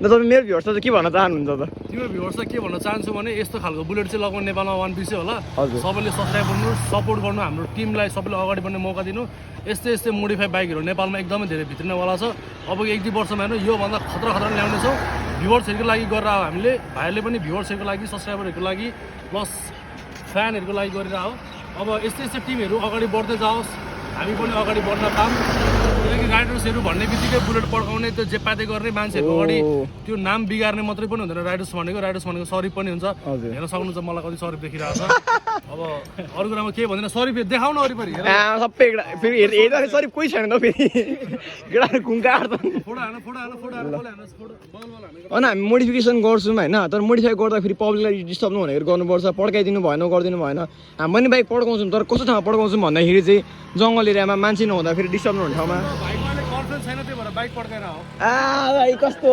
तपाईँ मेरो भ्युअर्सलाई चाहिँ के भन्न चाहनुहुन्छ त? तिम्रो भ्युअर्सलाई के भन्न चाहन्छु भने यस्तो खालको बुलेट चाहिँ लगाउनु नेपालमा वान पिसै होला। हजुर। सबैले सब्सक्राइब गर्नु, सपोर्ट गर्नु, हाम्रो टिमलाई सबैले अगाडि बढ्ने मौका दिनु। यस्तै मोडिफाई बाइकहरू नेपालमा एकदमै धेरै भित्रिनेवाला छ। अब 1-2 वर्षमा हेर्नु योभन्दा खतरा ल्याउनेछौँ। भ्युअर्सहरूको लागि गरेर आऊ हामीले, भाइहरूले पनि भ्युअर्सहरूको लागि, सब्सक्राइबरहरूको लागि प्लस फ्यानहरूको लागि गरेर आऊ। अब यस्तै टिमहरू अगाडि बढ्दै जाओस्, हामी पनि अगाडि बढ्न पाऊँ। किनकि राइडर्सहरू भन्ने बित्तिकै बुलेट पड्काउने त्यो जेपाते गर्ने मान्छेहरूको अगाडि त्यो नाम बिगार्ने मात्रै पनि हुँदैन। राइडर्स भनेको सरी पनि हुन्छ। हेर्न सक्नुहुन्छ मलाई कति सरी देखिरहेको छ। अब अरू कुरामा के भन्दैन, सरी देखाउन वरिपरि सबै फेरि हेर्दा सरी कोही छैन त फेरि केटाहरू कुङ्का होइन हामी मोडिफिकेसन गर्छौँ होइन, तर मोडिफाई गर्दाखेरि पब्लिकलाई डिस्टर्ब नहुने गर्नुपर्छ। पड्काइदिनु भएन, गरिदिनु भएन। हामी पनि बाइक पड्काउँछौँ, तर कस्तो ठाउँमा पड्काउँछौँ भन्दाखेरि चाहिँ जङ्गल एरियामा मान्छे नहुँदाखेरि डिस्टर्ब नहुने ठाउँमा। बाइकमा कन्फिडेन्स छैन, त्यही भएर बाइक पड्काएर हो। भाइ कस्तो